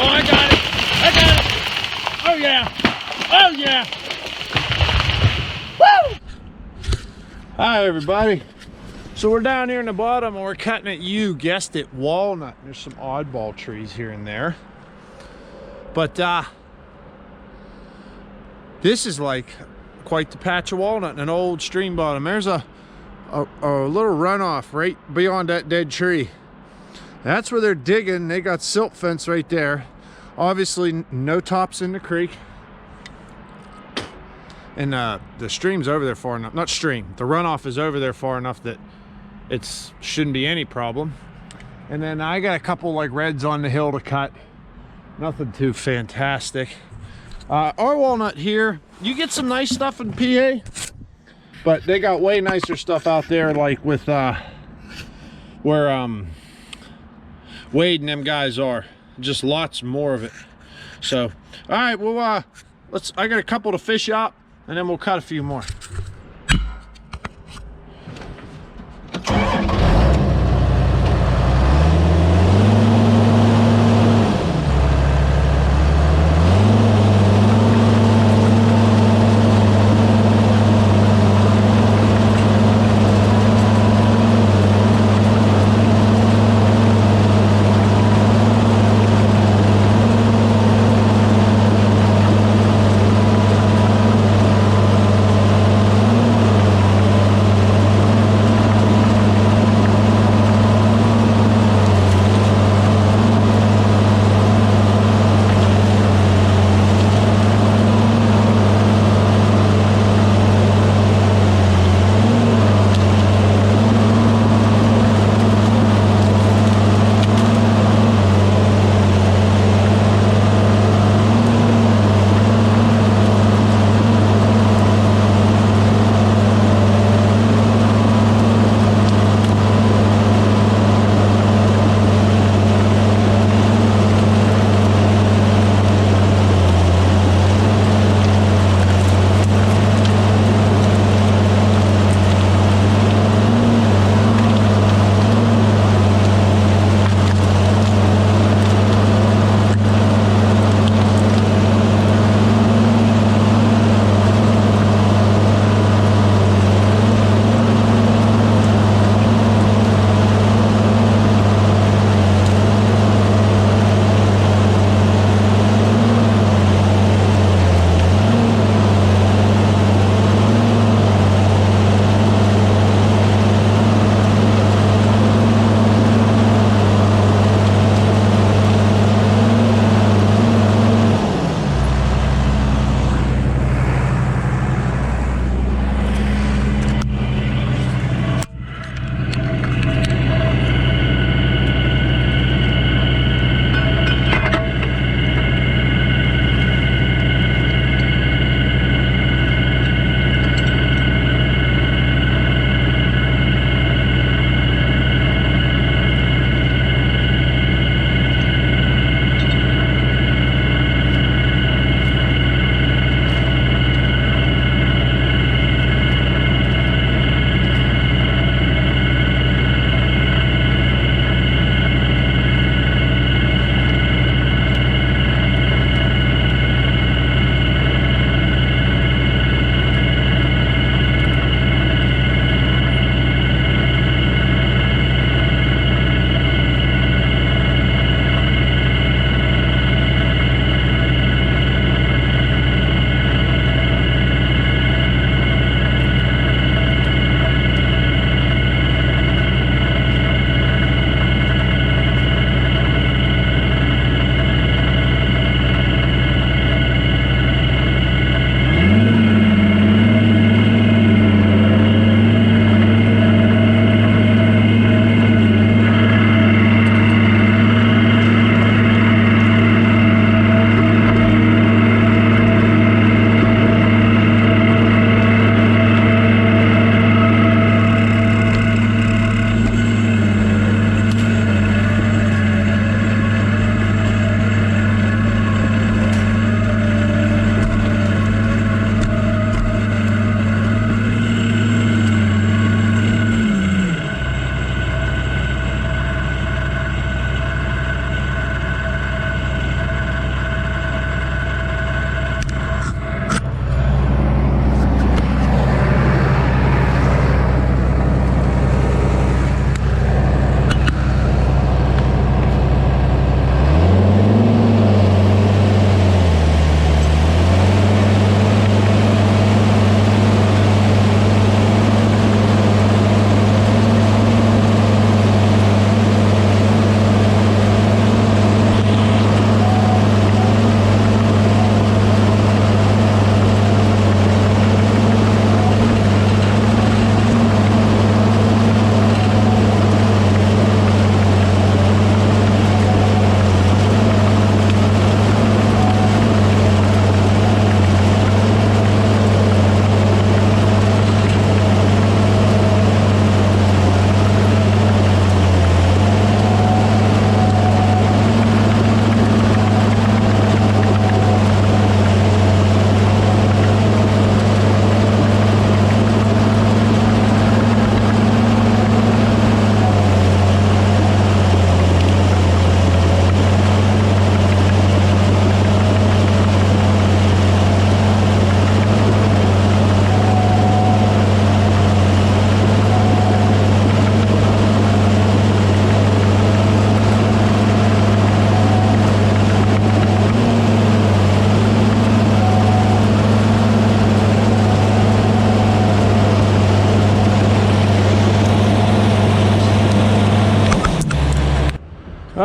Oh, I got it. I got it. Oh, yeah. Oh, yeah. Woo! Hi, everybody. So we're down here in the bottom and we're cutting at, you guessed it, walnut. There's some oddball trees here and there. But this is like quite the patch of walnut in an old stream bottom. There's a little runoff right beyond that dead tree. That's where they're digging. They got silt fence right there. Obviously no tops in the creek. And the stream's over there far enough, not stream, the runoff is over there far enough that it shouldn't be any problem. And then I got a couple like reds on the hill to cut. Nothing too fantastic. Our walnut here, you get some nice stuff in PA, but they got way nicer stuff out there, like with where Wade and them guys are. Just lots more of it. So, all right, well, I got a couple to fish up, and then we'll cut a few more.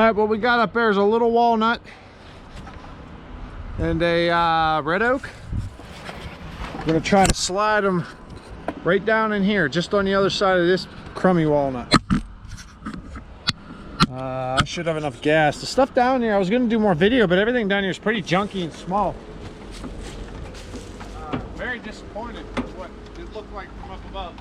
right, what we got up there is a little walnut and a red oak. I'm gonna try to slide them right down in here, just on the other side of this crummy walnut. I should have enough gas. The stuff down here, I was gonna do more video, but everything down here is pretty junky and small. Very disappointed with what it looked like from up above.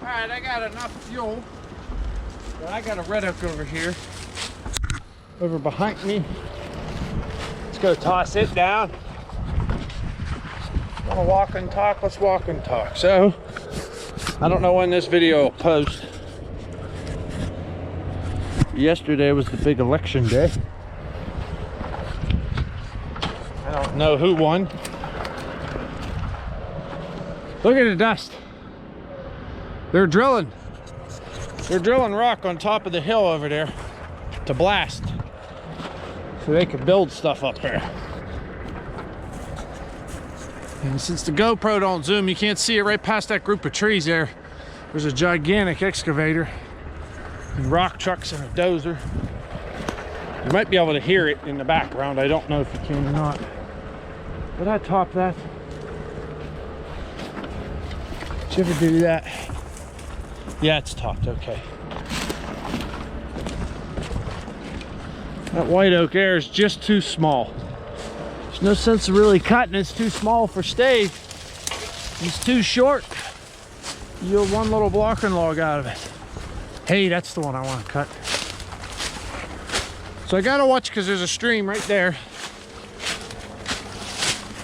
Alright, I got enough fuel, but I got a red oak over here, over behind me. Let's go toss it down. Want to walk and talk? Let's walk and talk. So, I don't know when this video will post. Yesterday was the big election day. I don't know who won. Look at the dust. They're drilling rock on top of the hill over there to blast, so they can build stuff up there. And since the GoPro don't zoom, you can't see it right past that group of trees there. There's a gigantic excavator and rock trucks and a dozer. You might be able to hear it in the background. I don't know if you can or not. But I topped that. Did you ever do that? Yeah, it's topped, okay. That white oak there is just too small. There's no sense of really cutting. It's too small for stave. It's too short. Yield one little blocking log out of it. Hey, that's the one I want to cut. So I gotta watch because there's a stream right there.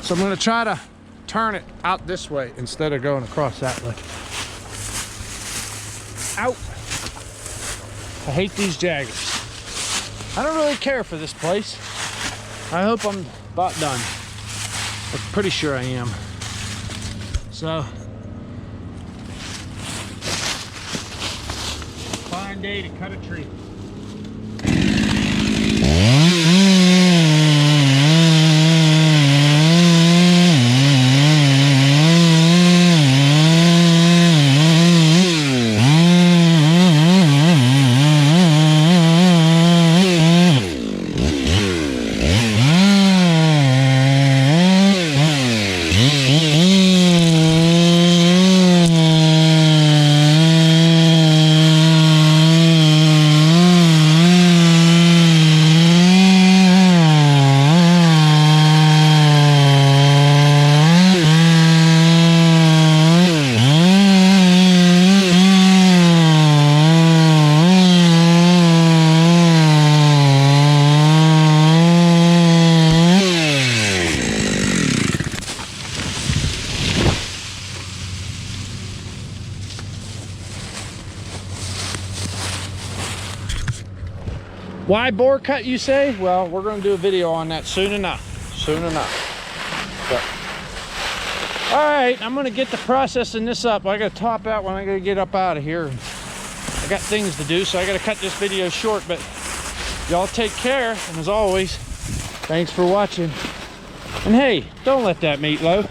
So I'm gonna try to turn it out this way instead of going across that way. Out. I hate these jaggers. I don't really care for this place. I hope I'm about done. I'm pretty sure I am. So, fine day to cut a tree. Why bore cut, you say? Well, we're going to do a video on that soon enough. Soon enough. But, all right, I'm going to get to processing this up. I got to top out when I got to get up out of here. I got things to do, so I got to cut this video short. But y'all take care, and as always, thanks for watching. And hey, don't let that meatloaf